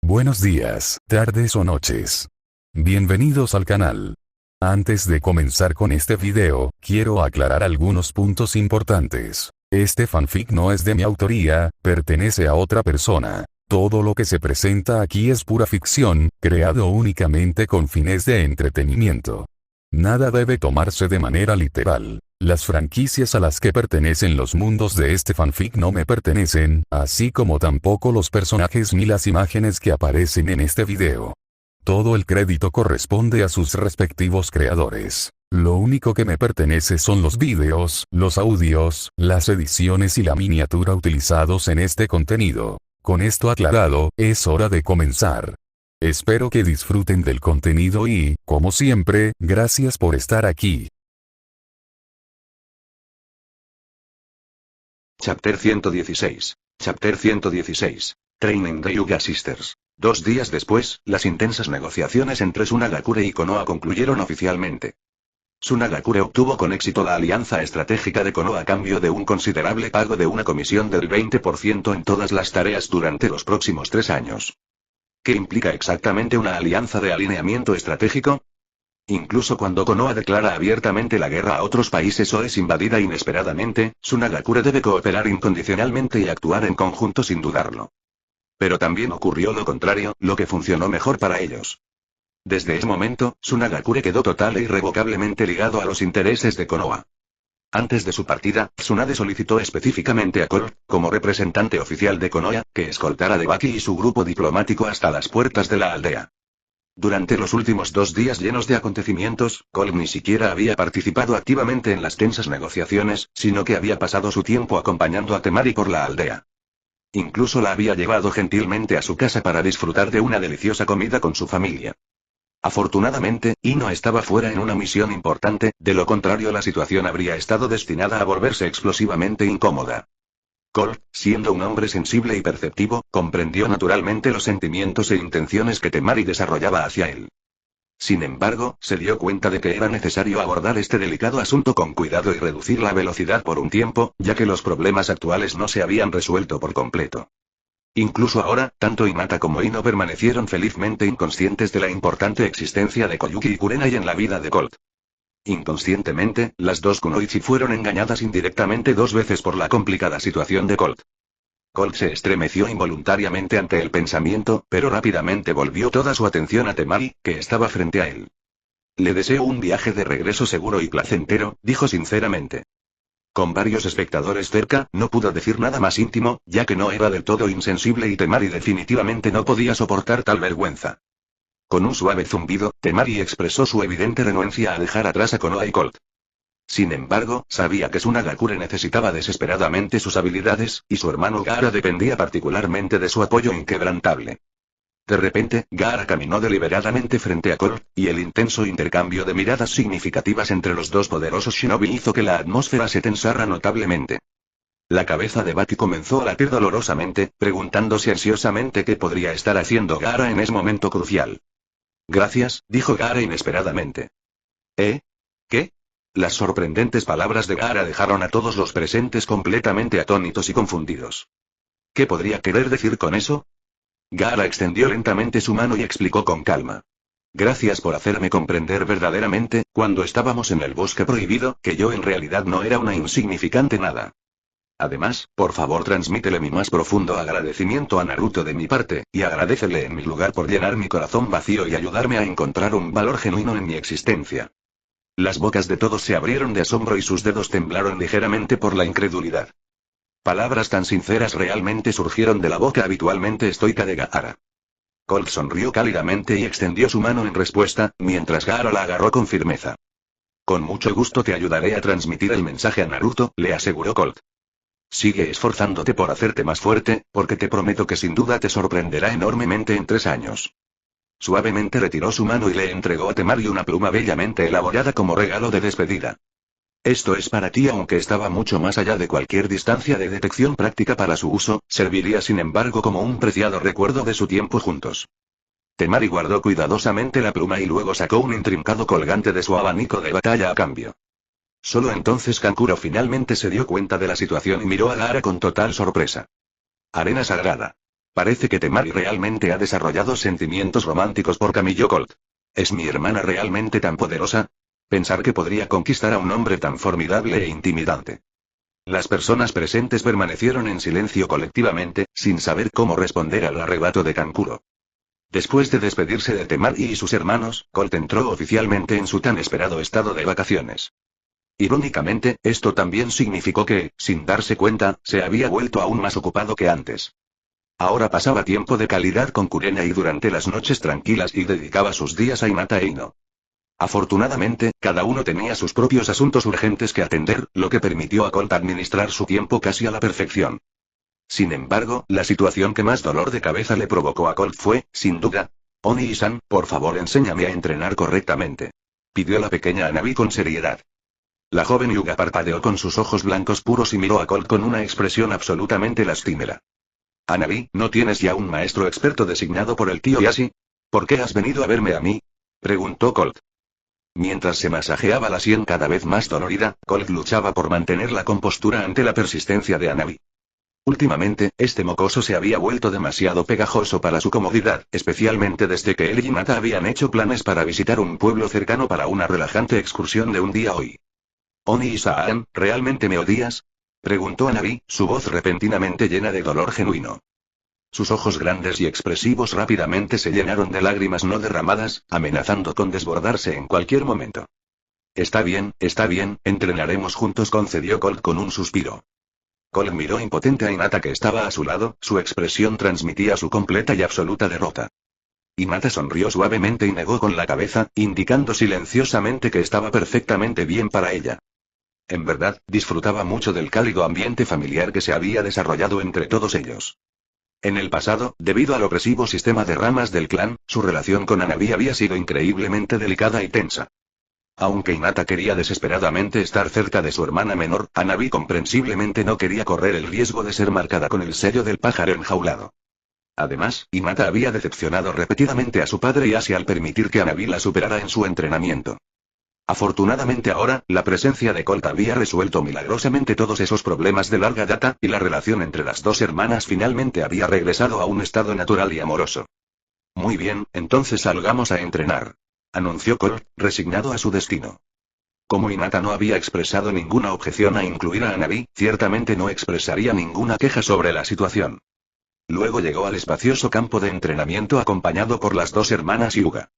Buenos días, tardes o noches. Bienvenidos al canal. Antes de comenzar con este video, quiero aclarar algunos puntos importantes. Este fanfic no es de mi autoría, pertenece a otra persona. Todo lo que se presenta aquí es pura ficción, creado únicamente con fines de entretenimiento. Nada debe tomarse de manera literal. Las franquicias a las que pertenecen los mundos de este fanfic no me pertenecen, así como tampoco los personajes ni las imágenes que aparecen en este video. Todo el crédito corresponde a sus respectivos creadores. Lo único que me pertenece son los vídeos, los audios, las ediciones y la miniatura utilizados en este contenido. Con esto aclarado, es hora de comenzar. Espero que disfruten del contenido y, como siempre, gracias por estar aquí. Chapter 116. Chapter 116. Training de Yuga Sisters. 2 días después, las intensas negociaciones entre Tsunagakure y Konoha concluyeron oficialmente. Tsunagakure obtuvo con éxito la alianza estratégica de Konoha a cambio de un considerable pago de una comisión del 20% en todas las tareas durante los próximos 3 años. ¿Qué implica exactamente una alianza de alineamiento estratégico? Incluso cuando Konoha declara abiertamente la guerra a otros países o es invadida inesperadamente, Tsunagakure debe cooperar incondicionalmente y actuar en conjunto sin dudarlo. Pero también ocurrió lo contrario, lo que funcionó mejor para ellos. Desde ese momento, Tsunagakure quedó total e irrevocablemente ligado a los intereses de Konoha. Antes de su partida, Tsunade solicitó específicamente a Colt, como representante oficial de Konoha, que escoltara a Baki y su grupo diplomático hasta las puertas de la aldea. Durante los últimos 2 días llenos de acontecimientos, Colt ni siquiera había participado activamente en las tensas negociaciones, sino que había pasado su tiempo acompañando a Temari por la aldea. Incluso la había llevado gentilmente a su casa para disfrutar de una deliciosa comida con su familia. Afortunadamente, Ino estaba fuera en una misión importante, de lo contrario la situación habría estado destinada a volverse explosivamente incómoda. Colt, siendo un hombre sensible y perceptivo, comprendió naturalmente los sentimientos e intenciones que Temari desarrollaba hacia él. Sin embargo, se dio cuenta de que era necesario abordar este delicado asunto con cuidado y reducir la velocidad por un tiempo, ya que los problemas actuales no se habían resuelto por completo. Incluso ahora, tanto Hinata como Ino permanecieron felizmente inconscientes de la importante existencia de Koyuki y Kurenai en la vida de Colt. Inconscientemente, las dos kunoichi fueron engañadas indirectamente 2 veces por la complicada situación de Colt. Colt se estremeció involuntariamente ante el pensamiento, pero rápidamente volvió toda su atención a Temari, que estaba frente a él. Le deseo un viaje de regreso seguro y placentero, dijo sinceramente. Con varios espectadores cerca, no pudo decir nada más íntimo, ya que no era del todo insensible y Temari definitivamente no podía soportar tal vergüenza. Con un suave zumbido, Temari expresó su evidente renuencia a dejar atrás a Konoha y Colt. Sin embargo, sabía que Tsunagakure necesitaba desesperadamente sus habilidades, y su hermano Gaara dependía particularmente de su apoyo inquebrantable. De repente, Gaara caminó deliberadamente frente a Colt, y el intenso intercambio de miradas significativas entre los dos poderosos shinobi hizo que la atmósfera se tensara notablemente. La cabeza de Baki comenzó a latir dolorosamente, preguntándose ansiosamente qué podría estar haciendo Gaara en ese momento crucial. Gracias, dijo Gaara inesperadamente. ¿Qué? Las sorprendentes palabras de Gaara dejaron a todos los presentes completamente atónitos y confundidos. ¿Qué podría querer decir con eso? Gaara extendió lentamente su mano y explicó con calma. Gracias por hacerme comprender verdaderamente, cuando estábamos en el bosque prohibido, que yo en realidad no era una insignificante nada. Además, por favor transmítele mi más profundo agradecimiento a Naruto de mi parte, y agradécele en mi lugar por llenar mi corazón vacío y ayudarme a encontrar un valor genuino en mi existencia. Las bocas de todos se abrieron de asombro y sus dedos temblaron ligeramente por la incredulidad. Palabras tan sinceras realmente surgieron de la boca habitualmente estoica de Gaara. Colt sonrió cálidamente y extendió su mano en respuesta, mientras Gaara la agarró con firmeza. Con mucho gusto te ayudaré a transmitir el mensaje a Naruto, le aseguró Colt. Sigue esforzándote por hacerte más fuerte, porque te prometo que sin duda te sorprenderá enormemente en 3 años. Suavemente retiró su mano y le entregó a Temari una pluma bellamente elaborada como regalo de despedida. Esto es para ti, aunque estaba mucho más allá de cualquier distancia de detección práctica para su uso, serviría sin embargo como un preciado recuerdo de su tiempo juntos. Temari guardó cuidadosamente la pluma y luego sacó un intrincado colgante de su abanico de batalla a cambio. Solo entonces Kankuro finalmente se dio cuenta de la situación y miró a Gaara con total sorpresa. Arena sagrada. Parece que Temari realmente ha desarrollado sentimientos románticos por Camillo Colt. ¿Es mi hermana realmente tan poderosa? Pensar que podría conquistar a un hombre tan formidable e intimidante. Las personas presentes permanecieron en silencio colectivamente, sin saber cómo responder al arrebato de Kankuro. Después de despedirse de Temari y sus hermanos, Colt entró oficialmente en su tan esperado estado de vacaciones. Irónicamente, esto también significó que, sin darse cuenta, se había vuelto aún más ocupado que antes. Ahora pasaba tiempo de calidad con Kurena y durante las noches tranquilas y dedicaba sus días a Hinata e Ino. Afortunadamente, cada uno tenía sus propios asuntos urgentes que atender, lo que permitió a Colt administrar su tiempo casi a la perfección. Sin embargo, la situación que más dolor de cabeza le provocó a Colt fue, sin duda, Oni-san, por favor enséñame a entrenar correctamente. Pidió la pequeña Hanabi con seriedad. La joven Hyuga parpadeó con sus ojos blancos puros y miró a Colt con una expresión absolutamente lastimera. Hanabi, ¿no tienes ya un maestro experto designado por el tío Yashi? ¿Por qué has venido a verme a mí? Preguntó Colt. Mientras se masajeaba la sien cada vez más dolorida, Colt luchaba por mantener la compostura ante la persistencia de Hanabi. Últimamente, este mocoso se había vuelto demasiado pegajoso para su comodidad, especialmente desde que él y Hinata habían hecho planes para visitar un pueblo cercano para una relajante excursión de un día hoy. Oni-san, ¿realmente me odias? Preguntó Hanabi, su voz repentinamente llena de dolor genuino. Sus ojos grandes y expresivos rápidamente se llenaron de lágrimas no derramadas, amenazando con desbordarse en cualquier momento. Está bien, entrenaremos juntos, concedió Colt con un suspiro. Colt miró impotente a Hinata que estaba a su lado, su expresión transmitía su completa y absoluta derrota. Hinata sonrió suavemente y negó con la cabeza, indicando silenciosamente que estaba perfectamente bien para ella. En verdad, disfrutaba mucho del cálido ambiente familiar que se había desarrollado entre todos ellos. En el pasado, debido al opresivo sistema de ramas del clan, su relación con Hanabi había sido increíblemente delicada y tensa. Aunque Hinata quería desesperadamente estar cerca de su hermana menor, Hanabi comprensiblemente no quería correr el riesgo de ser marcada con el sello del pájaro enjaulado. Además, Hinata había decepcionado repetidamente a su padre Yashi al permitir que Hanabi la superara en su entrenamiento. Afortunadamente ahora, la presencia de Colt había resuelto milagrosamente todos esos problemas de larga data, y la relación entre las dos hermanas finalmente había regresado a un estado natural y amoroso. Muy bien, entonces salgamos a entrenar, anunció Colt, resignado a su destino. Como Hinata no había expresado ninguna objeción a incluir a Hanabi, ciertamente no expresaría ninguna queja sobre la situación. Luego llegó al espacioso campo de entrenamiento acompañado por las dos hermanas Hyuga.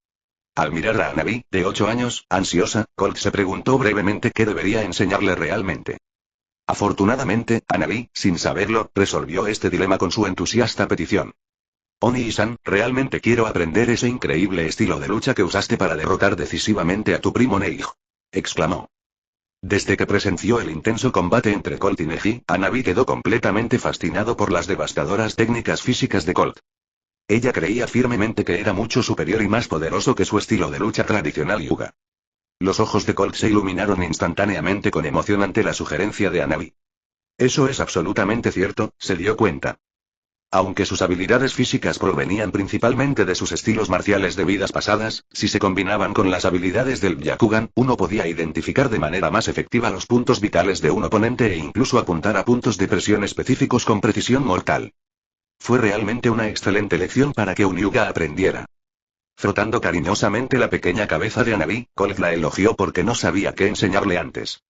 Al mirar a Hanabi, de 8 años, ansiosa, Colt se preguntó brevemente qué debería enseñarle realmente. Afortunadamente, Hanabi, sin saberlo, resolvió este dilema con su entusiasta petición. Oni-san, realmente quiero aprender ese increíble estilo de lucha que usaste para derrotar decisivamente a tu primo Neji, exclamó. Desde que presenció el intenso combate entre Colt y Neji, Hanabi quedó completamente fascinado por las devastadoras técnicas físicas de Colt. Ella creía firmemente que era mucho superior y más poderoso que su estilo de lucha tradicional Hyuga. Los ojos de Colt se iluminaron instantáneamente con emoción ante la sugerencia de Hanabi. Eso es absolutamente cierto, se dio cuenta. Aunque sus habilidades físicas provenían principalmente de sus estilos marciales de vidas pasadas, si se combinaban con las habilidades del Byakugan, uno podía identificar de manera más efectiva los puntos vitales de un oponente e incluso apuntar a puntos de presión específicos con precisión mortal. Fue realmente una excelente lección para que un Hyuga aprendiera. Frotando cariñosamente la pequeña cabeza de Hanabi, Colt la elogió porque no sabía qué enseñarle antes.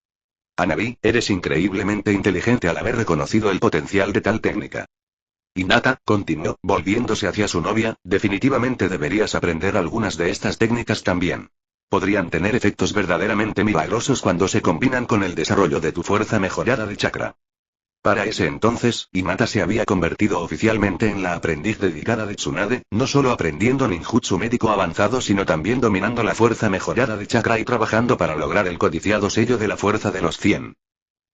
Hanabi, eres increíblemente inteligente al haber reconocido el potencial de tal técnica. Hinata, continuó, volviéndose hacia su novia, definitivamente deberías aprender algunas de estas técnicas también. Podrían tener efectos verdaderamente milagrosos cuando se combinan con el desarrollo de tu fuerza mejorada de chakra. Para ese entonces, Hinata se había convertido oficialmente en la aprendiz dedicada de Tsunade, no solo aprendiendo ninjutsu médico avanzado sino también dominando la fuerza mejorada de chakra y trabajando para lograr el codiciado sello de la fuerza de los 100.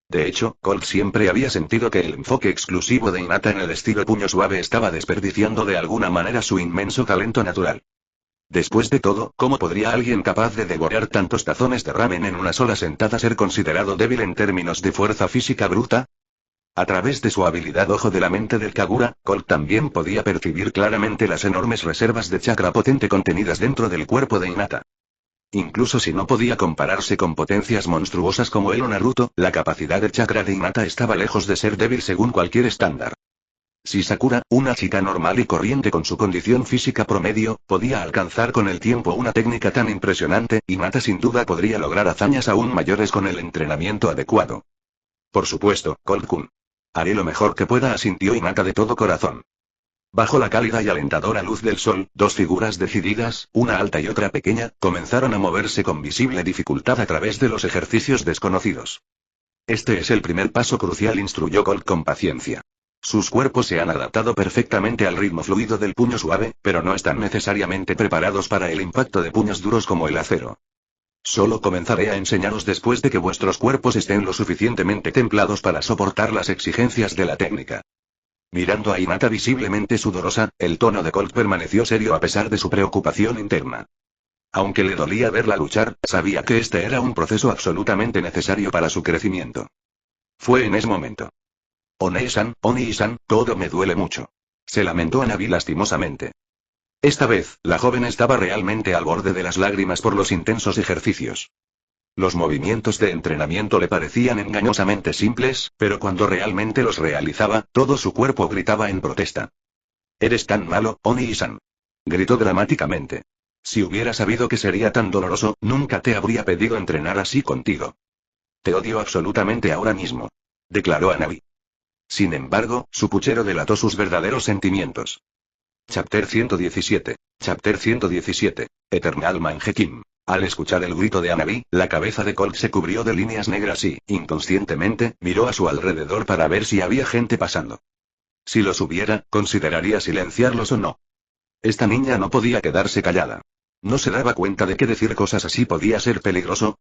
De hecho, Colt siempre había sentido que el enfoque exclusivo de Hinata en el estilo puño suave estaba desperdiciando de alguna manera su inmenso talento natural. Después de todo, ¿cómo podría alguien capaz de devorar tantos tazones de ramen en una sola sentada ser considerado débil en términos de fuerza física bruta? A través de su habilidad Ojo de la Mente del Kagura, Colt también podía percibir claramente las enormes reservas de chakra potente contenidas dentro del cuerpo de Hinata. Incluso si no podía compararse con potencias monstruosas como el o Naruto, la capacidad de chakra de Hinata estaba lejos de ser débil según cualquier estándar. Si Sakura, una chica normal y corriente con su condición física promedio, podía alcanzar con el tiempo una técnica tan impresionante, Hinata sin duda podría lograr hazañas aún mayores con el entrenamiento adecuado. Por supuesto, Colt-kun. Haré lo mejor que pueda, asintió Hinata de todo corazón. Bajo la cálida y alentadora luz del sol, dos figuras decididas, una alta y otra pequeña, comenzaron a moverse con visible dificultad a través de los ejercicios desconocidos. Este es el primer paso crucial, instruyó Colt con paciencia. Sus cuerpos se han adaptado perfectamente al ritmo fluido del puño suave, pero no están necesariamente preparados para el impacto de puños duros como el acero. Solo comenzaré a enseñaros después de que vuestros cuerpos estén lo suficientemente templados para soportar las exigencias de la técnica. Mirando a Hinata visiblemente sudorosa, el tono de Colt permaneció serio a pesar de su preocupación interna. Aunque le dolía verla luchar, sabía que este era un proceso absolutamente necesario para su crecimiento. Fue en ese momento. Oni-san, todo me duele mucho. Se lamentó Hanabi lastimosamente. Esta vez, la joven estaba realmente al borde de las lágrimas por los intensos ejercicios. Los movimientos de entrenamiento le parecían engañosamente simples, pero cuando realmente los realizaba, todo su cuerpo gritaba en protesta. «Eres tan malo, Oni-san», gritó dramáticamente. «Si hubiera sabido que sería tan doloroso, nunca te habría pedido entrenar así contigo. Te odio absolutamente ahora mismo», declaró Hanabi. Sin embargo, su puchero delató sus verdaderos sentimientos. Chapter 117. Chapter 117. Eternal Mangekyou. Al escuchar el grito de Hanabi, la cabeza de Colt se cubrió de líneas negras y, inconscientemente, miró a su alrededor para ver si había gente pasando. Si los hubiera, consideraría silenciarlos o no. Esta niña no podía quedarse callada. ¿No se daba cuenta de que decir cosas así podía ser peligroso?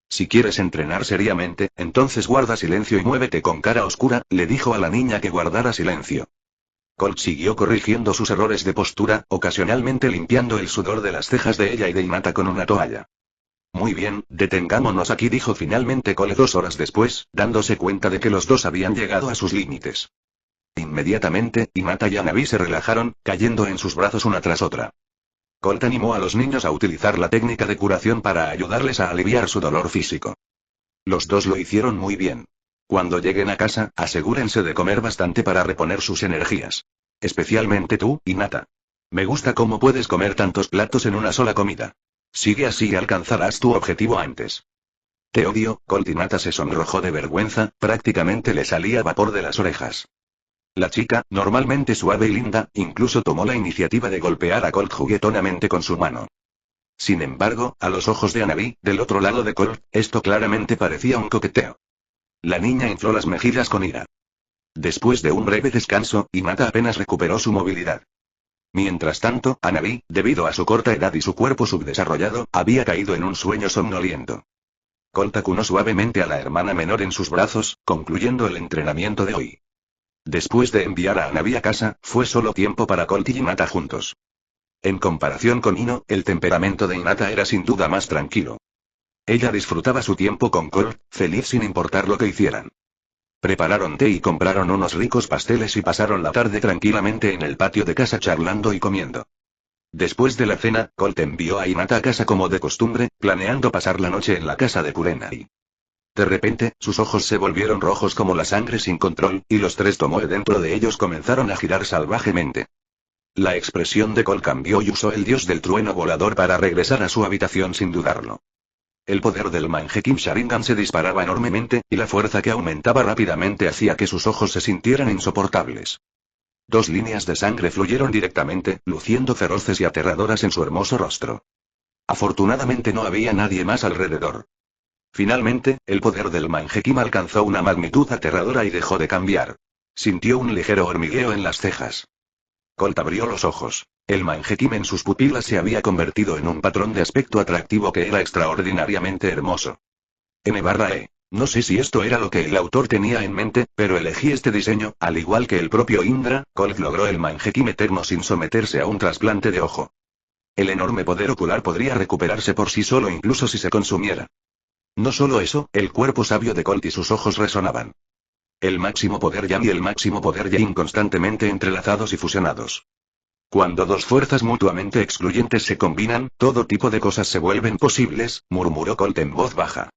Si quieres entrenar seriamente, entonces guarda silencio y muévete con cara oscura, le dijo a la niña que guardara silencio. Colt siguió corrigiendo sus errores de postura, ocasionalmente limpiando el sudor de las cejas de ella y de Hinata con una toalla. Muy bien, detengámonos aquí, dijo finalmente Colt 2 horas después, dándose cuenta de que los dos habían llegado a sus límites. Inmediatamente, Hinata y Hanabi se relajaron, cayendo en sus brazos una tras otra. Colt animó a los niños a utilizar la técnica de curación para ayudarles a aliviar su dolor físico. Los dos lo hicieron muy bien. Cuando lleguen a casa, asegúrense de comer bastante para reponer sus energías. Especialmente tú, Hinata. Me gusta cómo puedes comer tantos platos en una sola comida. Sigue así y alcanzarás tu objetivo antes. Te odio, Colt. Hinata se sonrojó de vergüenza, prácticamente le salía vapor de las orejas. La chica, normalmente suave y linda, incluso tomó la iniciativa de golpear a Colt juguetonamente con su mano. Sin embargo, a los ojos de Hanabi, del otro lado de Colt, esto claramente parecía un coqueteo. La niña infló las mejillas con ira. Después de un breve descanso, Hinata apenas recuperó su movilidad. Mientras tanto, Hanabi, debido a su corta edad y su cuerpo subdesarrollado, había caído en un sueño somnoliento. Colt acunó suavemente a la hermana menor en sus brazos, concluyendo el entrenamiento de hoy. Después de enviar a Hanabi a casa, fue solo tiempo para Colt y Hinata juntos. En comparación con Ino, el temperamento de Hinata era sin duda más tranquilo. Ella disfrutaba su tiempo con Colt, feliz sin importar lo que hicieran. Prepararon té y compraron unos ricos pasteles y pasaron la tarde tranquilamente en el patio de casa charlando y comiendo. Después de la cena, Colt envió a Hinata a casa como de costumbre, planeando pasar la noche en la casa de Kurenai. De repente, sus ojos se volvieron rojos como la sangre sin control, y los tres tomoe dentro de ellos comenzaron a girar salvajemente. La expresión de Colt cambió y usó el dios del trueno volador para regresar a su habitación sin dudarlo. El poder del Mangekyou Sharingan se disparaba enormemente, y la fuerza que aumentaba rápidamente hacía que sus ojos se sintieran insoportables. Dos líneas de sangre fluyeron directamente, luciendo feroces y aterradoras en su hermoso rostro. Afortunadamente no había nadie más alrededor. Finalmente, el poder del Mangekyou alcanzó una magnitud aterradora y dejó de cambiar. Sintió un ligero hormigueo en las cejas. Colt abrió los ojos. El Mangekyou en sus pupilas se había convertido en un patrón de aspecto atractivo que era extraordinariamente hermoso. N/E. No sé si esto era lo que el autor tenía en mente, pero elegí este diseño, al igual que el propio Indra. Colt logró el Mangekyou eterno sin someterse a un trasplante de ojo. El enorme poder ocular podría recuperarse por sí solo incluso si se consumiera. No solo eso, el cuerpo sabio de Colt y sus ojos resonaban. El máximo poder Yang y el máximo poder Yin constantemente entrelazados y fusionados. Cuando dos fuerzas mutuamente excluyentes se combinan, todo tipo de cosas se vuelven posibles, murmuró Colt en voz baja.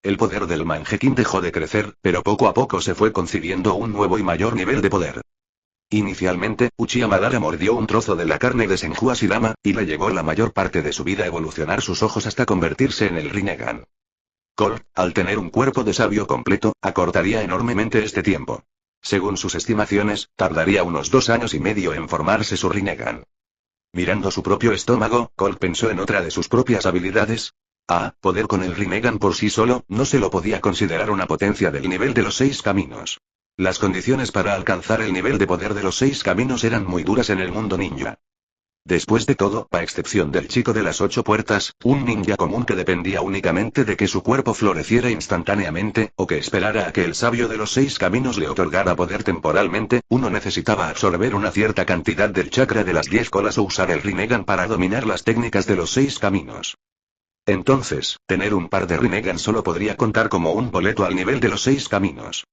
El poder del Mangekyou dejó de crecer, pero poco a poco se fue concibiendo un nuevo y mayor nivel de poder. Inicialmente, Uchiha Madara mordió un trozo de la carne de Senju Hashirama, y le llevó la mayor parte de su vida evolucionar sus ojos hasta convertirse en el Rinnegan. Colt, al tener un cuerpo de sabio completo, acortaría enormemente este tiempo. Según sus estimaciones, tardaría unos 2 años y medio en formarse su Rinnegan. Mirando su propio estómago, Colt pensó en otra de sus propias habilidades. Poder con el Rinnegan por sí solo, no se lo podía considerar una potencia del nivel de los 6 caminos. Las condiciones para alcanzar el nivel de poder de los 6 caminos eran muy duras en el mundo ninja. Después de todo, a excepción del chico de las 8 puertas, un ninja común que dependía únicamente de que su cuerpo floreciera instantáneamente, o que esperara a que el sabio de los 6 caminos le otorgara poder temporalmente, uno necesitaba absorber una cierta cantidad del chakra de las 10 colas o usar el Rinnegan para dominar las técnicas de los 6 caminos. Entonces, tener un par de Rinnegan solo podría contar como un boleto al nivel de los 6 caminos.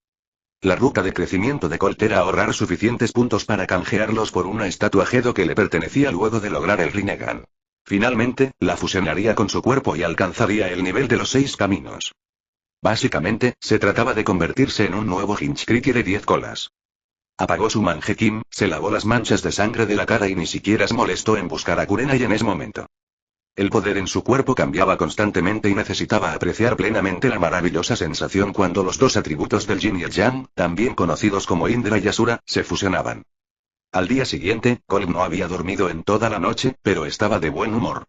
La ruta de crecimiento de Colt era ahorrar suficientes puntos para canjearlos por una estatua Gedo que le pertenecía luego de lograr el Rinnegan. Finalmente, la fusionaría con su cuerpo y alcanzaría el nivel de los 6 caminos. Básicamente, se trataba de convertirse en un nuevo Hinchkriki de 10 colas. Apagó su Mangekyou, se lavó las manchas de sangre de la cara y ni siquiera se molestó en buscar a Kurenai en ese momento. El poder en su cuerpo cambiaba constantemente y necesitaba apreciar plenamente la maravillosa sensación cuando los dos atributos del Yin y el Yang, también conocidos como Indra y Asura, se fusionaban. Al día siguiente, Colt no había dormido en toda la noche, pero estaba de buen humor.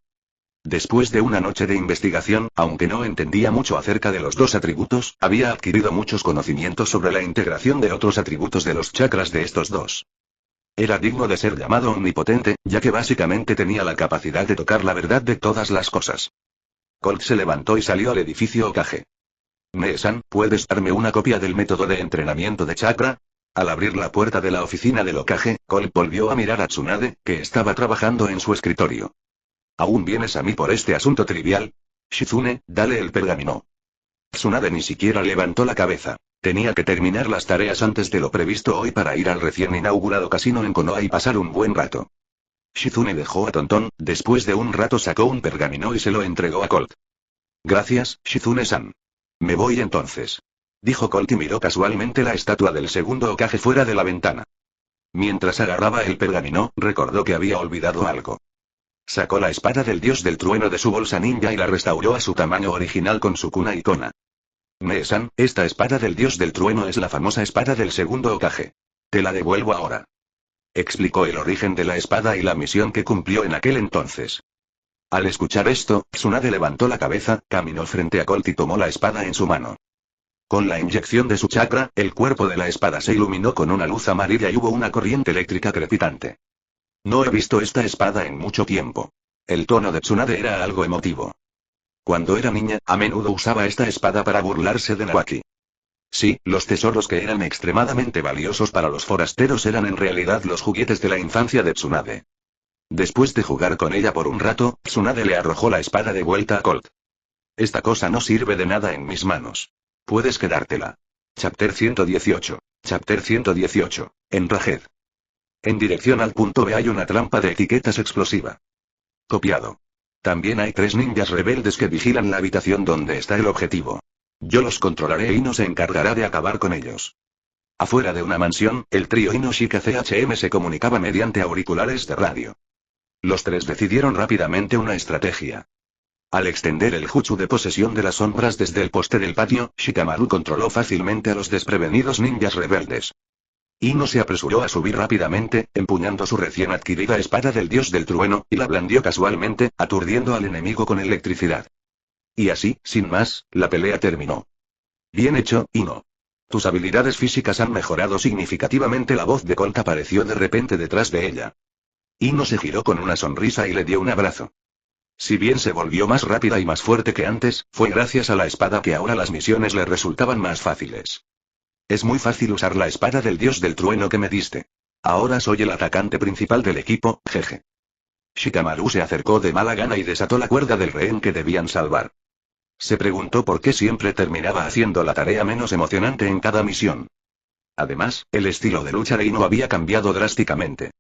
Después de una noche de investigación, aunque no entendía mucho acerca de los dos atributos, había adquirido muchos conocimientos sobre la integración de otros atributos de los chakras de estos dos. Era digno de ser llamado omnipotente, ya que básicamente tenía la capacidad de tocar la verdad de todas las cosas. Colt se levantó y salió al edificio Hokage. «Mee-san, ¿puedes darme una copia del método de entrenamiento de chakra?» Al abrir la puerta de la oficina del Hokage, Colt volvió a mirar a Tsunade, que estaba trabajando en su escritorio. «¿Aún vienes a mí por este asunto trivial? Shizune, dale el pergamino». Tsunade ni siquiera levantó la cabeza. Tenía que terminar las tareas antes de lo previsto hoy para ir al recién inaugurado casino en Konoha y pasar un buen rato. Shizune dejó a Tonton, después de un rato sacó un pergamino y se lo entregó a Colt. «Gracias, Shizune-san. Me voy entonces», dijo Colt y miró casualmente la estatua del segundo Hokage fuera de la ventana. Mientras agarraba el pergamino, recordó que había olvidado algo. Sacó la espada del dios del trueno de su bolsa ninja y la restauró a su tamaño original con su kunai kona. «Mee-san, esta espada del dios del trueno es la famosa espada del segundo Hokage. Te la devuelvo ahora». Explicó el origen de la espada y la misión que cumplió en aquel entonces. Al escuchar esto, Tsunade levantó la cabeza, caminó frente a Colt y tomó la espada en su mano. Con la inyección de su chakra, el cuerpo de la espada se iluminó con una luz amarilla y hubo una corriente eléctrica crepitante. «No he visto esta espada en mucho tiempo». El tono de Tsunade era algo emotivo. Cuando era niña, a menudo usaba esta espada para burlarse de Nawaki. Sí, los tesoros que eran extremadamente valiosos para los forasteros eran en realidad los juguetes de la infancia de Tsunade. Después de jugar con ella por un rato, Tsunade le arrojó la espada de vuelta a Colt. «Esta cosa no sirve de nada en mis manos. Puedes quedártela». Chapter 118. Chapter 118. Enraged. En dirección al punto B hay una trampa de etiquetas explosiva. Copiado. También hay 3 ninjas rebeldes que vigilan la habitación donde está el objetivo. Yo los controlaré y Ino se encargará de acabar con ellos. Afuera de una mansión, el trío Ino-Shika CHM se comunicaba mediante auriculares de radio. Los 3 decidieron rápidamente una estrategia. Al extender el jutsu de posesión de las sombras desde el poste del patio, Shikamaru controló fácilmente a los desprevenidos ninjas rebeldes. Ino se apresuró a subir rápidamente, empuñando su recién adquirida espada del dios del trueno, y la blandió casualmente, aturdiendo al enemigo con electricidad. Y así, sin más, la pelea terminó. «Bien hecho, Ino. Tus habilidades físicas han mejorado significativamente». La voz de Colt apareció de repente detrás de ella. Ino se giró con una sonrisa y le dio un abrazo. Si bien se volvió más rápida y más fuerte que antes, fue gracias a la espada que ahora las misiones le resultaban más fáciles. «Es muy fácil usar la espada del dios del trueno que me diste. Ahora soy el atacante principal del equipo, jeje». Shikamaru se acercó de mala gana y desató la cuerda del rehén que debían salvar. Se preguntó por qué siempre terminaba haciendo la tarea menos emocionante en cada misión. Además, el estilo de lucha de Ino había cambiado drásticamente.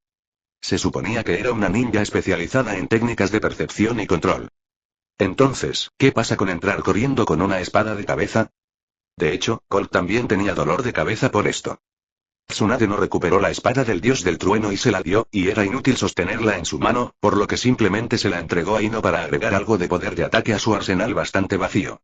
Se suponía que era una ninja especializada en técnicas de percepción y control. Entonces, ¿qué pasa con entrar corriendo con una espada de cabeza? De hecho, Colt también tenía dolor de cabeza por esto. Tsunade no recuperó la espada del dios del trueno y se la dio, y era inútil sostenerla en su mano, por lo que simplemente se la entregó a Ino para agregar algo de poder de ataque a su arsenal bastante vacío.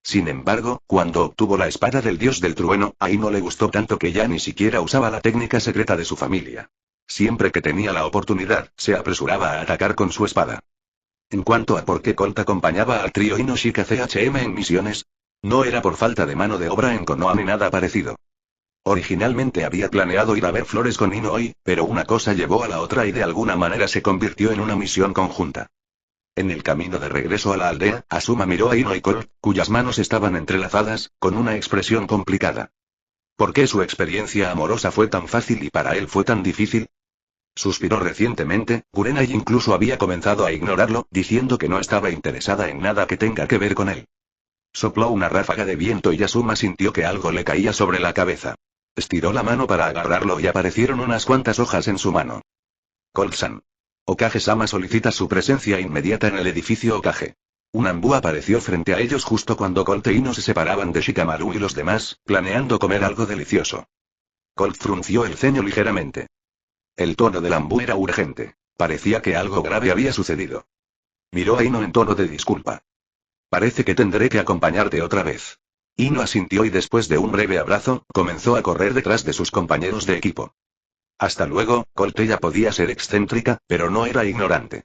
Sin embargo, cuando obtuvo la espada del dios del trueno, a Ino le gustó tanto que ya ni siquiera usaba la técnica secreta de su familia. Siempre que tenía la oportunidad, se apresuraba a atacar con su espada. En cuanto a por qué Colt acompañaba al trío Ino Shika CHM en misiones, no era por falta de mano de obra en Konoha ni nada parecido. Originalmente había planeado ir a ver flores con Inoue, pero una cosa llevó a la otra y de alguna manera se convirtió en una misión conjunta. En el camino de regreso a la aldea, Asuma miró a Ino y Colt, cuyas manos estaban entrelazadas, con una expresión complicada. ¿Por qué su experiencia amorosa fue tan fácil y para él fue tan difícil? Suspiró recientemente, Kurenai incluso había comenzado a ignorarlo, diciendo que no estaba interesada en nada que tenga que ver con él. Sopló una ráfaga de viento y Asuma sintió que algo le caía sobre la cabeza. Estiró la mano para agarrarlo y aparecieron unas cuantas hojas en su mano. Colt-san. Okage-sama solicita su presencia inmediata en el edificio Okage. Un ambú apareció frente a ellos justo cuando Colt e Ino se separaban de Shikamaru y los demás, planeando comer algo delicioso. Colt frunció el ceño ligeramente. El tono del ambú era urgente. Parecía que algo grave había sucedido. Miró a Ino en tono de disculpa. Parece que tendré que acompañarte otra vez. Ino asintió y después de un breve abrazo, comenzó a correr detrás de sus compañeros de equipo. Hasta luego, Colt. Ella podía ser excéntrica, pero no era ignorante.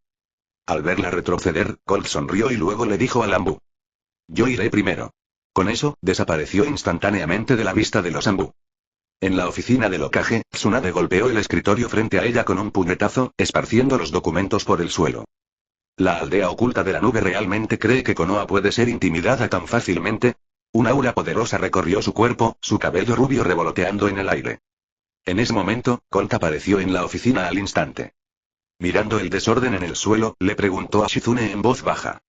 Al verla retroceder, Colt sonrió y luego le dijo al ambú. Yo iré primero. Con eso, desapareció instantáneamente de la vista de los ambú. En la oficina del Hokage, Tsunade golpeó el escritorio frente a ella con un puñetazo, esparciendo los documentos por el suelo. ¿La aldea oculta de la nube realmente cree que Konoha puede ser intimidada tan fácilmente? Un aura poderosa recorrió su cuerpo, su cabello rubio revoloteando en el aire. En ese momento, Colt apareció en la oficina al instante. Mirando el desorden en el suelo, le preguntó a Shizune en voz baja.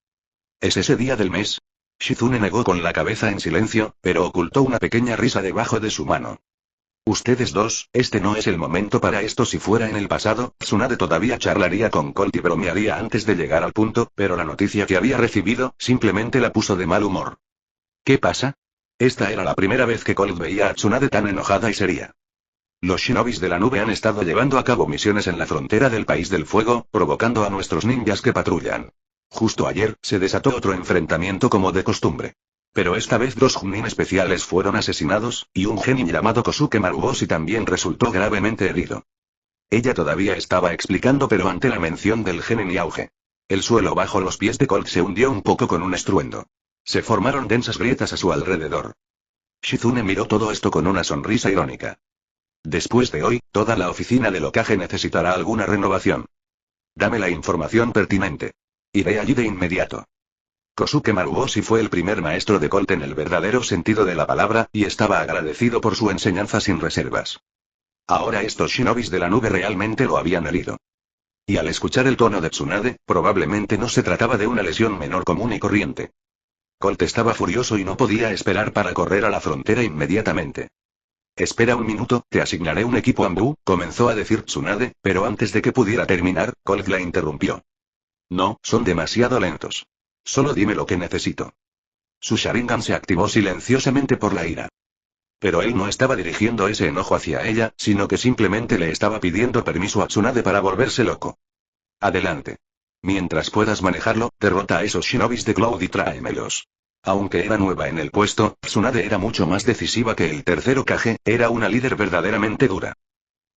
¿Es ese día del mes? Shizune negó con la cabeza en silencio, pero ocultó una pequeña risa debajo de su mano. Ustedes dos, este no es el momento para esto. Si fuera en el pasado, Tsunade todavía charlaría con Colt y bromearía antes de llegar al punto, pero la noticia que había recibido, simplemente la puso de mal humor. ¿Qué pasa? Esta era la primera vez que Colt veía a Tsunade tan enojada y seria. Los shinobis de la nube han estado llevando a cabo misiones en la frontera del País del Fuego, provocando a nuestros ninjas que patrullan. Justo ayer, se desató otro enfrentamiento como de costumbre. Pero esta vez 2 Chunin especiales fueron asesinados, y un genin llamado Kosuke Maruboshi también resultó gravemente herido. Ella todavía estaba explicando, pero ante la mención del genin y auge. El suelo bajo los pies de Colt se hundió un poco con un estruendo. Se formaron densas grietas a su alrededor. Shizune miró todo esto con una sonrisa irónica. Después de hoy, toda la oficina del Hokage necesitará alguna renovación. Dame la información pertinente. Iré allí de inmediato. Kosuke Maruboshi fue el primer maestro de Colt en el verdadero sentido de la palabra, y estaba agradecido por su enseñanza sin reservas. Ahora estos shinobis de la nube realmente lo habían herido. Y al escuchar el tono de Tsunade, probablemente no se trataba de una lesión menor común y corriente. Colt estaba furioso y no podía esperar para correr a la frontera inmediatamente. Espera un minuto, te asignaré un equipo ambú, comenzó a decir Tsunade, pero antes de que pudiera terminar, Colt la interrumpió. No, son demasiado lentos. Solo dime lo que necesito. Su Sharingan se activó silenciosamente por la ira. Pero él no estaba dirigiendo ese enojo hacia ella, sino que simplemente le estaba pidiendo permiso a Tsunade para volverse loco. Adelante. Mientras puedas manejarlo, derrota a esos shinobis de Cloud y tráemelos. Aunque era nueva en el puesto, Tsunade era mucho más decisiva que el tercer Hokage, era una líder verdaderamente dura.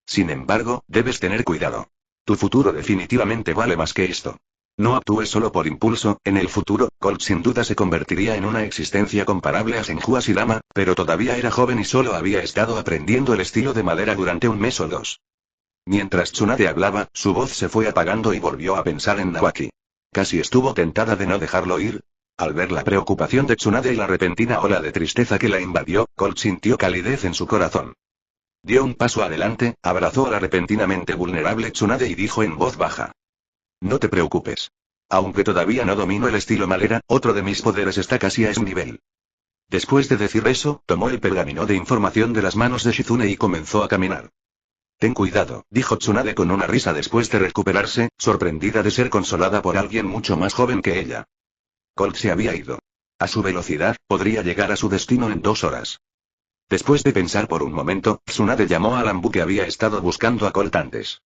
Sin embargo, debes tener cuidado. Tu futuro definitivamente vale más que esto. No actúes solo por impulso, en el futuro, Colt sin duda se convertiría en una existencia comparable a Senju Ashirama, pero todavía era joven y solo había estado aprendiendo el estilo de madera durante un mes o 2. Mientras Tsunade hablaba, su voz se fue apagando y volvió a pensar en Nawaki. Casi estuvo tentada de no dejarlo ir. Al ver la preocupación de Tsunade y la repentina ola de tristeza que la invadió, Colt sintió calidez en su corazón. Dio un paso adelante, abrazó a la repentinamente vulnerable Tsunade y dijo en voz baja. No te preocupes. Aunque todavía no domino el estilo madera, otro de mis poderes está casi a ese nivel. Después de decir eso, tomó el pergamino de información de las manos de Shizune y comenzó a caminar. Ten cuidado, dijo Tsunade con una risa después de recuperarse, sorprendida de ser consolada por alguien mucho más joven que ella. Colt se había ido. A su velocidad, podría llegar a su destino en 2 horas. Después de pensar por un momento, Tsunade llamó al Ambu que había estado buscando a Colt antes.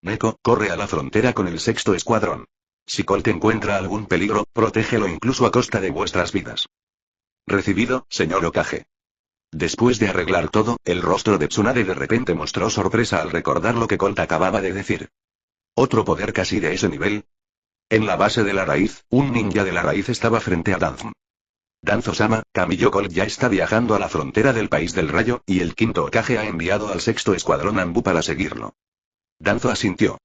Neko, corre a la frontera con el sexto escuadrón. Si Colt encuentra algún peligro, protégelo incluso a costa de vuestras vidas. Recibido, señor Hokage. Después de arreglar todo, el rostro de Tsunade de repente mostró sorpresa al recordar lo que Colt acababa de decir. ¿Otro poder casi de ese nivel? En la base de la raíz, un ninja de la raíz estaba frente a Danzo. Danzo-sama, Kamiyo Colt ya está viajando a la frontera del país del rayo, y el quinto Hokage ha enviado al sexto escuadrón Ambu para seguirlo. Danzo asintió.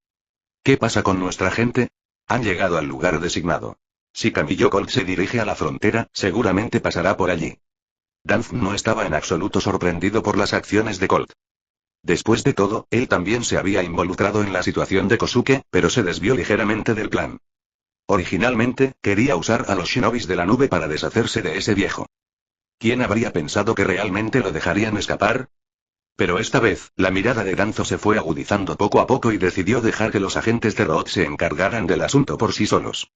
¿Qué pasa con nuestra gente? Han llegado al lugar designado. Si Kamiyo Colt se dirige a la frontera, seguramente pasará por allí. Danzo no estaba en absoluto sorprendido por las acciones de Colt. Después de todo, él también se había involucrado en la situación de Kosuke, pero se desvió ligeramente del plan. Originalmente, quería usar a los shinobis de la nube para deshacerse de ese viejo. ¿Quién habría pensado que realmente lo dejarían escapar? Pero esta vez, la mirada de Danzo se fue agudizando poco a poco y decidió dejar que los agentes de Root se encargaran del asunto por sí solos.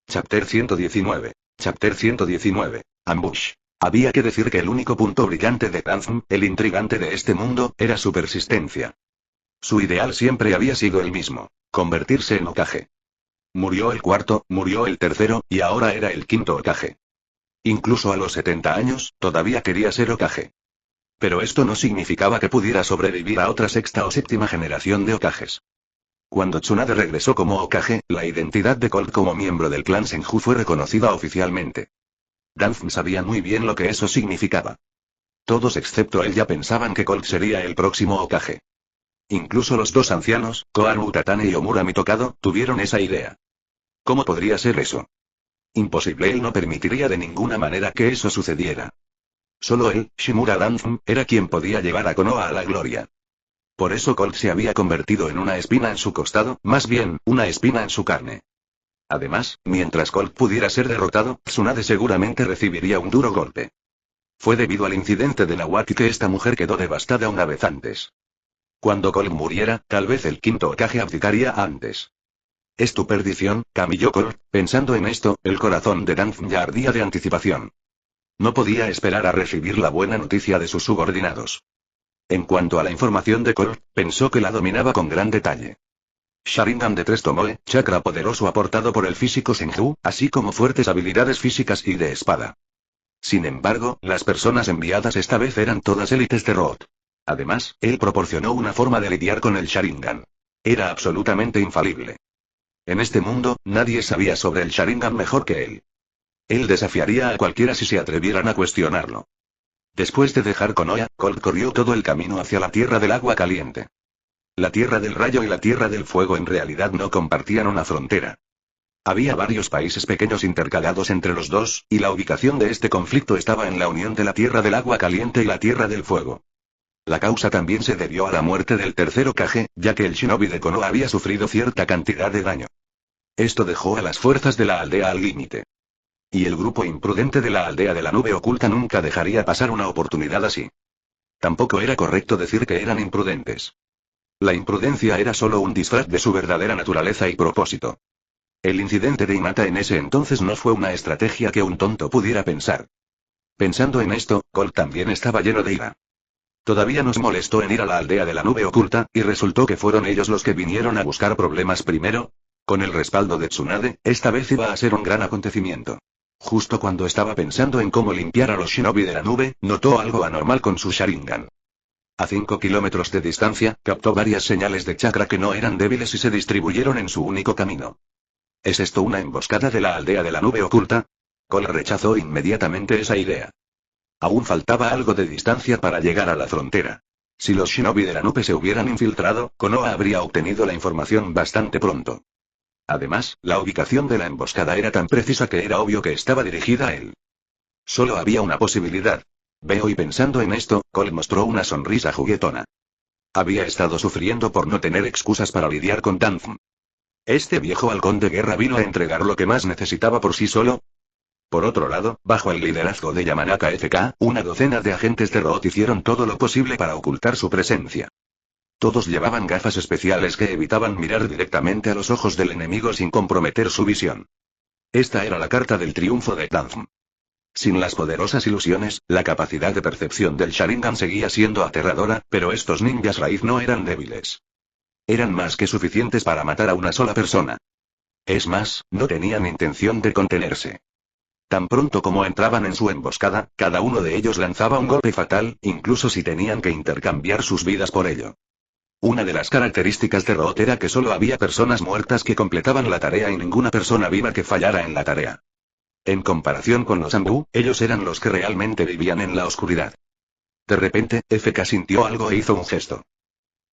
Chapter 119. Chapter 119. Ambush. Había que decir que el único punto brillante de Danzo, el intrigante de este mundo, era su persistencia. Su ideal siempre había sido el mismo: convertirse en Hokage. Murió el cuarto, murió el tercero, y ahora era el quinto Hokage. Incluso a los 70 años, todavía quería ser Hokage. Pero esto no significaba que pudiera sobrevivir a otra sexta o séptima generación de Hokages. Cuando Tsunade regresó como Hokage, la identidad de Colt como miembro del clan Senju fue reconocida oficialmente. Danzo sabía muy bien lo que eso significaba. Todos excepto él ya pensaban que Colt sería el próximo Hokage. Incluso los dos ancianos, Koharu Utatane y Omura Mitokado, tuvieron esa idea. ¿Cómo podría ser eso? Imposible, él no permitiría de ninguna manera que eso sucediera. Solo él, Shimura Danzo, era quien podía llevar a Konoha a la gloria. Por eso Colt se había convertido en una espina en su costado, más bien, una espina en su carne. Además, mientras Colt pudiera ser derrotado, Tsunade seguramente recibiría un duro golpe. Fue debido al incidente de Nawaki que esta mujer quedó devastada una vez antes. Cuando Colt muriera, tal vez el quinto Hokage abdicaría antes. Es tu perdición, Kamiyo Colt. Pensando en esto, el corazón de Danzo ya ardía de anticipación. No podía esperar a recibir la buena noticia de sus subordinados. En cuanto a la información de Colt, pensó que la dominaba con gran detalle. Sharingan de 3 Tomoe, chakra poderoso aportado por el físico Senju, así como fuertes habilidades físicas y de espada. Sin embargo, las personas enviadas esta vez eran todas élites de Root. Además, él proporcionó una forma de lidiar con el Sharingan. Era absolutamente infalible. En este mundo, nadie sabía sobre el Sharingan mejor que él. Él desafiaría a cualquiera si se atrevieran a cuestionarlo. Después de dejar Konoha, Colt corrió todo el camino hacia la Tierra del Agua Caliente. La Tierra del Rayo y la Tierra del Fuego en realidad no compartían una frontera. Había varios países pequeños intercalados entre los dos, y la ubicación de este conflicto estaba en la unión de la Tierra del Agua Caliente y la Tierra del Fuego. La causa también se debió a la muerte del tercer Hokage, ya que el shinobi de Konoha había sufrido cierta cantidad de daño. Esto dejó a las fuerzas de la aldea al límite. Y el grupo imprudente de la aldea de la nube oculta nunca dejaría pasar una oportunidad así. Tampoco era correcto decir que eran imprudentes. La imprudencia era solo un disfraz de su verdadera naturaleza y propósito. El incidente de Hinata en ese entonces no fue una estrategia que un tonto pudiera pensar. Pensando en esto, Colt también estaba lleno de ira. Todavía nos molestó en ir a la aldea de la nube oculta, y resultó que fueron ellos los que vinieron a buscar problemas primero. Con el respaldo de Tsunade, esta vez iba a ser un gran acontecimiento. Justo cuando estaba pensando en cómo limpiar a los shinobi de la nube, notó algo anormal con su Sharingan. A 5 kilómetros de distancia, captó varias señales de chakra que no eran débiles y se distribuyeron en su único camino. ¿Es esto una emboscada de la aldea de la nube oculta? Colt rechazó inmediatamente esa idea. Aún faltaba algo de distancia para llegar a la frontera. Si los shinobi de la nube se hubieran infiltrado, Konoha habría obtenido la información bastante pronto. Además, la ubicación de la emboscada era tan precisa que era obvio que estaba dirigida a él. Solo había una posibilidad. Veo y pensando en esto, Colt mostró una sonrisa juguetona. Había estado sufriendo por no tener excusas para lidiar con Danzo. ¿Este viejo halcón de guerra vino a entregar lo que más necesitaba por sí solo? Por otro lado, bajo el liderazgo de Yamanaka FK, una docena de agentes de Root hicieron todo lo posible para ocultar su presencia. Todos llevaban gafas especiales que evitaban mirar directamente a los ojos del enemigo sin comprometer su visión. Esta era la carta del triunfo de Danzo. Sin las poderosas ilusiones, la capacidad de percepción del Sharingan seguía siendo aterradora, pero estos ninjas raíz no eran débiles. Eran más que suficientes para matar a una sola persona. Es más, no tenían intención de contenerse. Tan pronto como entraban en su emboscada, cada uno de ellos lanzaba un golpe fatal, incluso si tenían que intercambiar sus vidas por ello. Una de las características de Root era que solo había personas muertas que completaban la tarea y ninguna persona viva que fallara en la tarea. En comparación con los Ambu, ellos eran los que realmente vivían en la oscuridad. De repente, FK sintió algo e hizo un gesto.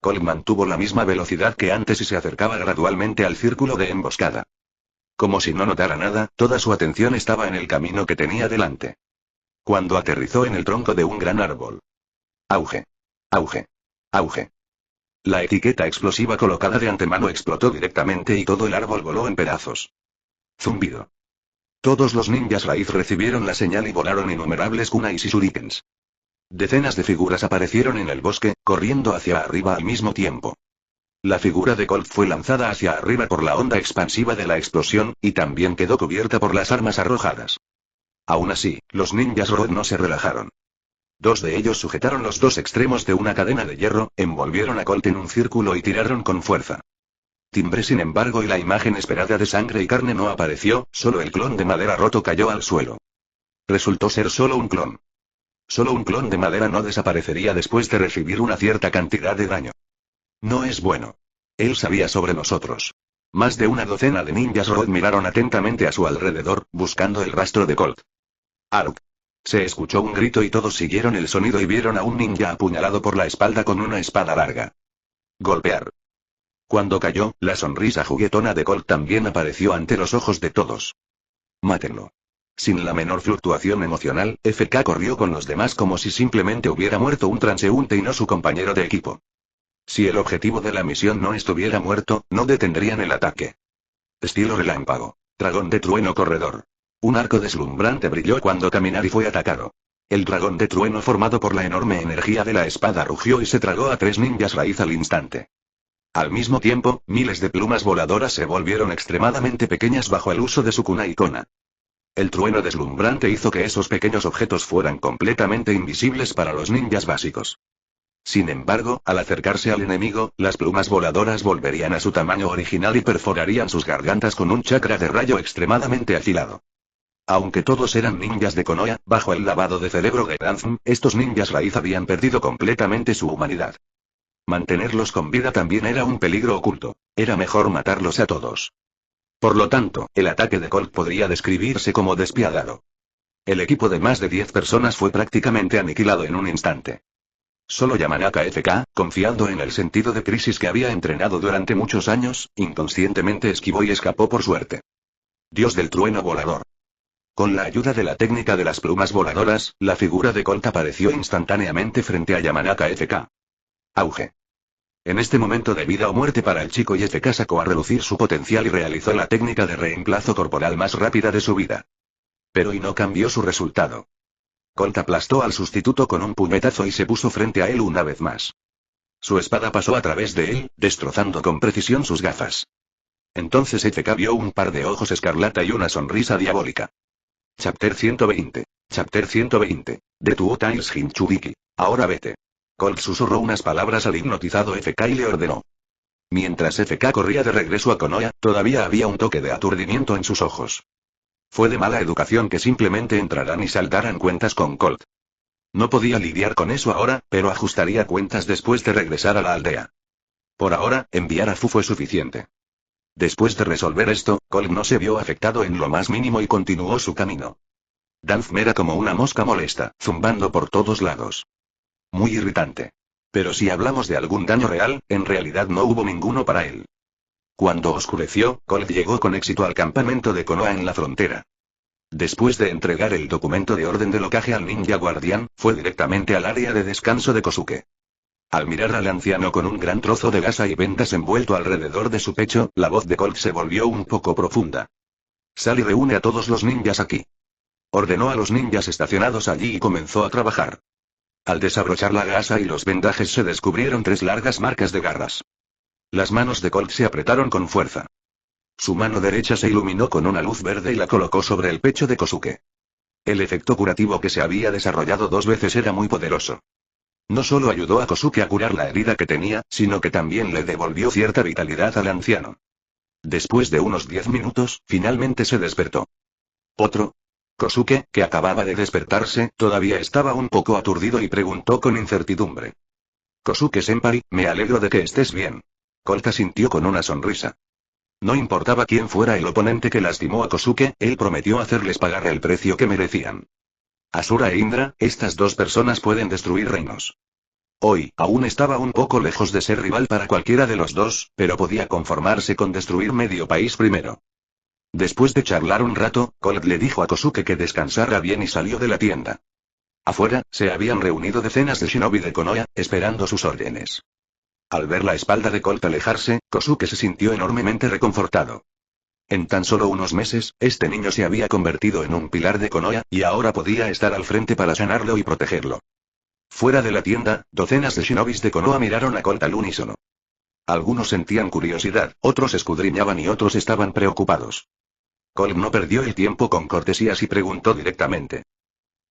Colt mantuvo la misma velocidad que antes y se acercaba gradualmente al círculo de emboscada. Como si no notara nada, toda su atención estaba en el camino que tenía delante. Cuando aterrizó en el tronco de un gran árbol. Auge. Auge. Auge. La etiqueta explosiva colocada de antemano explotó directamente y todo el árbol voló en pedazos. Zumbido. Todos los ninjas raíz recibieron la señal y volaron innumerables kunais y shurikens. Decenas de figuras aparecieron en el bosque, corriendo hacia arriba al mismo tiempo. La figura de Colt fue lanzada hacia arriba por la onda expansiva de la explosión, y también quedó cubierta por las armas arrojadas. Aún así, los ninjas Root no se relajaron. Dos de ellos sujetaron los dos extremos de una cadena de hierro, envolvieron a Colt en un círculo y tiraron con fuerza. Timbré sin embargo y la imagen esperada de sangre y carne no apareció, solo el clon de madera roto cayó al suelo. Resultó ser solo un clon. Solo un clon de madera no desaparecería después de recibir una cierta cantidad de daño. No es bueno. Él sabía sobre nosotros. Más de una docena de ninjas Root miraron atentamente a su alrededor, buscando el rastro de Colt. ¡Aruk! Se escuchó un grito y todos siguieron el sonido y vieron a un ninja apuñalado por la espalda con una espada larga. Golpear. Cuando cayó, la sonrisa juguetona de Colt también apareció ante los ojos de todos. Mátenlo. Sin la menor fluctuación emocional, FK corrió con los demás como si simplemente hubiera muerto un transeúnte y no su compañero de equipo. Si el objetivo de la misión no estuviera muerto, no detendrían el ataque. Estilo relámpago. Dragón de trueno corredor. Un arco deslumbrante brilló cuando Kaminari fue atacado. El dragón de trueno formado por la enorme energía de la espada rugió y se tragó a 3 ninjas raíz al instante. Al mismo tiempo, miles de plumas voladoras se volvieron extremadamente pequeñas bajo el uso de su kunai Kona. El trueno deslumbrante hizo que esos pequeños objetos fueran completamente invisibles para los ninjas básicos. Sin embargo, al acercarse al enemigo, las plumas voladoras volverían a su tamaño original y perforarían sus gargantas con un chakra de rayo extremadamente afilado. Aunque todos eran ninjas de Konoha, bajo el lavado de cerebro de Danzum, estos ninjas raíz habían perdido completamente su humanidad. Mantenerlos con vida también era un peligro oculto. Era mejor matarlos a todos. Por lo tanto, el ataque de Colt podría describirse como despiadado. El equipo de más de 10 personas fue prácticamente aniquilado en un instante. Solo Yamanaka FK, confiando en el sentido de crisis que había entrenado durante muchos años, inconscientemente esquivó y escapó por suerte. Dios del trueno volador. Con la ayuda de la técnica de las plumas voladoras, la figura de Colt apareció instantáneamente frente a Yamanaka FK. Auge. En este momento de vida o muerte para el chico, FK sacó a relucir su potencial y realizó la técnica de reemplazo corporal más rápida de su vida. Pero y no cambió su resultado. Colt aplastó al sustituto con un puñetazo y se puso frente a él una vez más. Su espada pasó a través de él, destrozando con precisión sus gafas. Entonces FK vio un par de ojos escarlata y una sonrisa diabólica. Chapter 120. Chapter 120. De tu Tales Hinchubiki. Ahora vete. Colt susurró unas palabras al hipnotizado FK y le ordenó. Mientras FK corría de regreso a Konoha, todavía había un toque de aturdimiento en sus ojos. Fue de mala educación que simplemente entraran y saldaran cuentas con Colt. No podía lidiar con eso ahora, pero ajustaría cuentas después de regresar a la aldea. Por ahora, enviar a Fu fue suficiente. Después de resolver esto, Colt no se vio afectado en lo más mínimo y continuó su camino. Danzum era como una mosca molesta, zumbando por todos lados. Muy irritante. Pero si hablamos de algún daño real, en realidad no hubo ninguno para él. Cuando oscureció, Colt llegó con éxito al campamento de Konoha en la frontera. Después de entregar el documento de orden de locaje al ninja guardián, fue directamente al área de descanso de Kosuke. Al mirar al anciano con un gran trozo de gasa y vendas envuelto alrededor de su pecho, la voz de Colt se volvió un poco profunda. Sal y reúne a todos los ninjas aquí. Ordenó a los ninjas estacionados allí y comenzó a trabajar. Al desabrochar la gasa y los vendajes se descubrieron 3 largas marcas de garras. Las manos de Colt se apretaron con fuerza. Su mano derecha se iluminó con una luz verde y la colocó sobre el pecho de Kosuke. El efecto curativo que se había desarrollado 2 veces era muy poderoso. No solo ayudó a Kosuke a curar la herida que tenía, sino que también le devolvió cierta vitalidad al anciano. Después de unos 10 minutos, finalmente se despertó. ¿Otro? Kosuke, que acababa de despertarse, todavía estaba un poco aturdido y preguntó con incertidumbre. Kosuke-senpai, me alegro de que estés bien. Colt asintió con una sonrisa. No importaba quién fuera el oponente que lastimó a Kosuke, él prometió hacerles pagar el precio que merecían. Asura e Indra, estas 2 personas pueden destruir reinos. Hoy, aún estaba un poco lejos de ser rival para cualquiera de los dos, pero podía conformarse con destruir medio país primero. Después de charlar un rato, Colt le dijo a Kosuke que descansara bien y salió de la tienda. Afuera, se habían reunido decenas de shinobi de Konoha, esperando sus órdenes. Al ver la espalda de Colt alejarse, Kosuke se sintió enormemente reconfortado. En tan solo unos meses, este niño se había convertido en un pilar de Konoha, y ahora podía estar al frente para sanarlo y protegerlo. Fuera de la tienda, docenas de shinobis de Konoha miraron a Colt al unísono. Algunos sentían curiosidad, otros escudriñaban y otros estaban preocupados. Colt no perdió el tiempo con cortesías y preguntó directamente.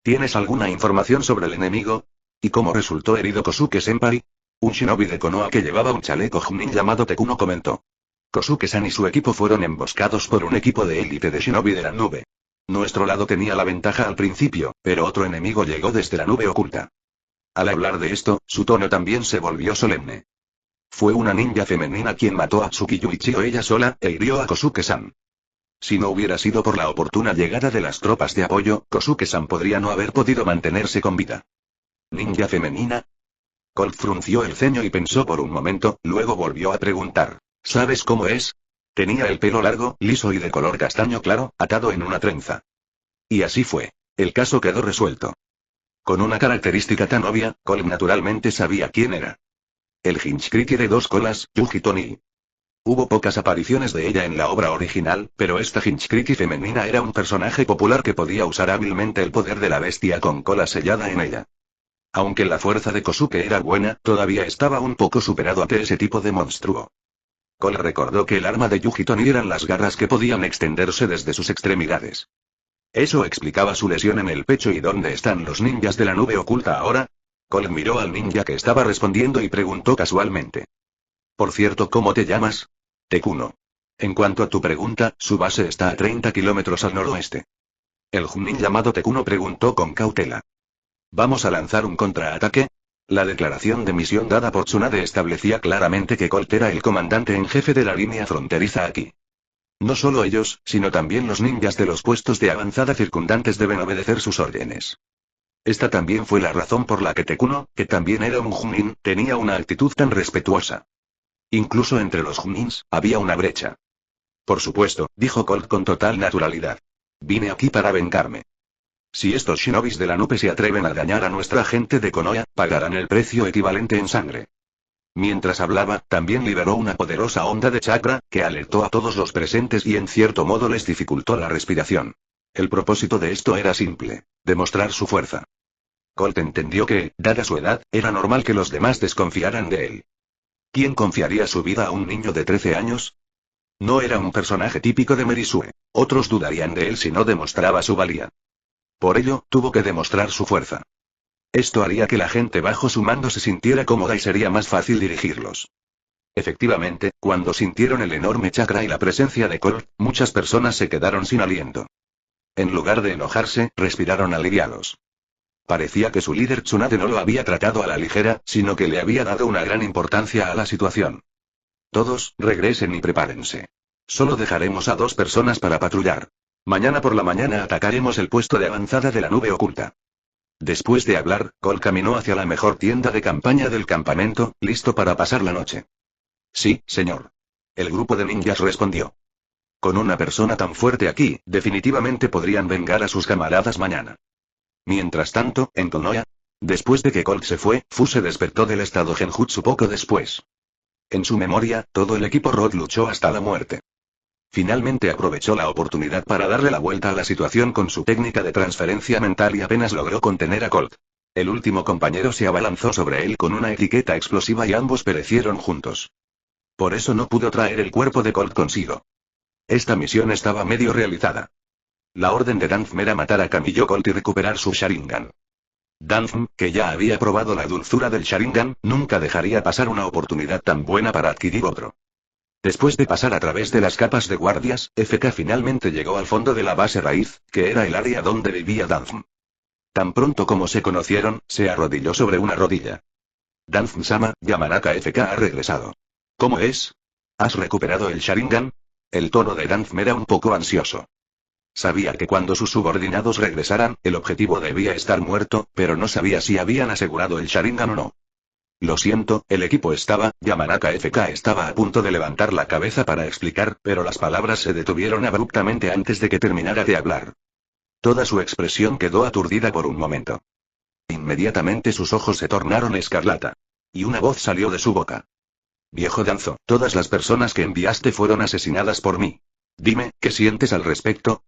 ¿Tienes alguna información sobre el enemigo? ¿Y cómo resultó herido Kosuke-senpai? Un shinobi de Konoha que llevaba un chaleco Chunin llamado Tekuno comentó. Kosuke-san y su equipo fueron emboscados por un equipo de élite de shinobi de la nube. Nuestro lado tenía la ventaja al principio, pero otro enemigo llegó desde la nube oculta. Al hablar de esto, su tono también se volvió solemne. Fue una ninja femenina quien mató a Tsukiyu Ichiro ella sola, e hirió a Kosuke-san. Si no hubiera sido por la oportuna llegada de las tropas de apoyo, Kosuke-san podría no haber podido mantenerse con vida. ¿Ninja femenina? Colt frunció el ceño y pensó por un momento, luego volvió a preguntar. ¿Sabes cómo es? Tenía el pelo largo, liso y de color castaño claro, atado en una trenza. Y así fue. El caso quedó resuelto. Con una característica tan obvia, Colt naturalmente sabía quién era. El Hinchkriki de 2 colas, Yuji Toni. Hubo pocas apariciones de ella en la obra original, pero esta Hinchkriki femenina era un personaje popular que podía usar hábilmente el poder de la bestia con cola sellada en ella. Aunque la fuerza de Kosuke era buena, todavía estaba un poco superado ante ese tipo de monstruo. Colt recordó que el arma de Yuji Toni eran las garras que podían extenderse desde sus extremidades. Eso explicaba su lesión en el pecho. ¿Y dónde están los ninjas de la nube oculta ahora? Colt miró al ninja que estaba respondiendo y preguntó casualmente. Por cierto, ¿cómo te llamas? Tekuno. En cuanto a tu pregunta, su base está a 30 kilómetros al noroeste. El Chunin llamado Tekuno preguntó con cautela. ¿Vamos a lanzar un contraataque? La declaración de misión dada por Tsunade establecía claramente que Colt era el comandante en jefe de la línea fronteriza aquí. No solo ellos, sino también los ninjas de los puestos de avanzada circundantes deben obedecer sus órdenes. Esta también fue la razón por la que Tekuno, que también era un Chunin, tenía una actitud tan respetuosa. Incluso entre los Chunins, había una brecha. Por supuesto, dijo Colt con total naturalidad. Vine aquí para vengarme. Si estos shinobis de la nube se atreven a dañar a nuestra gente de Konoha, pagarán el precio equivalente en sangre. Mientras hablaba, también liberó una poderosa onda de chakra, que alertó a todos los presentes y en cierto modo les dificultó la respiración. El propósito de esto era simple: demostrar su fuerza. Colt entendió que, dada su edad, era normal que los demás desconfiaran de él. ¿Quién confiaría su vida a un niño de 13 años? No era un personaje típico de Merisue. Otros dudarían de él si no demostraba su valía. Por ello, tuvo que demostrar su fuerza. Esto haría que la gente bajo su mando se sintiera cómoda y sería más fácil dirigirlos. Efectivamente, cuando sintieron el enorme chakra y la presencia de Colt, muchas personas se quedaron sin aliento. En lugar de enojarse, respiraron aliviados. Parecía que su líder Tsunade no lo había tratado a la ligera, sino que le había dado una gran importancia a la situación. Todos, regresen y prepárense. Solo dejaremos a 2 personas para patrullar. Mañana por la mañana atacaremos el puesto de avanzada de la nube oculta. Después de hablar, Colt caminó hacia la mejor tienda de campaña del campamento, listo para pasar la noche. Sí, señor. El grupo de ninjas respondió. Con una persona tan fuerte aquí, definitivamente podrían vengar a sus camaradas mañana. Mientras tanto, en Konoha, después de que Colt se fue, Fu se despertó del estado Genjutsu poco después. En su memoria, todo el equipo Road luchó hasta la muerte. Finalmente aprovechó la oportunidad para darle la vuelta a la situación con su técnica de transferencia mental y apenas logró contener a Colt. El último compañero se abalanzó sobre él con una etiqueta explosiva y ambos perecieron juntos. Por eso no pudo traer el cuerpo de Colt consigo. Esta misión estaba medio realizada. La orden de Danzm era matar a Kamiyo Colt y recuperar su Sharingan. Danzm, que ya había probado la dulzura del Sharingan, nunca dejaría pasar una oportunidad tan buena para adquirir otro. Después de pasar a través de las capas de guardias, FK finalmente llegó al fondo de la base raíz, que era el área donde vivía Danzm. Tan pronto como se conocieron, se arrodilló sobre una rodilla. Danzm-sama, Yamanaka FK ha regresado. ¿Cómo es? ¿Has recuperado el Sharingan? El tono de Danzm era un poco ansioso. Sabía que cuando sus subordinados regresaran, el objetivo debía estar muerto, pero no sabía si habían asegurado el Sharingan o no. Lo siento, el equipo estaba, Yamanaka FK estaba a punto de levantar la cabeza para explicar, pero las palabras se detuvieron abruptamente antes de que terminara de hablar. Toda su expresión quedó aturdida por un momento. Inmediatamente sus ojos se tornaron escarlata. Y una voz salió de su boca. Viejo Danzo, todas las personas que enviaste fueron asesinadas por mí. Dime, ¿qué sientes al respecto?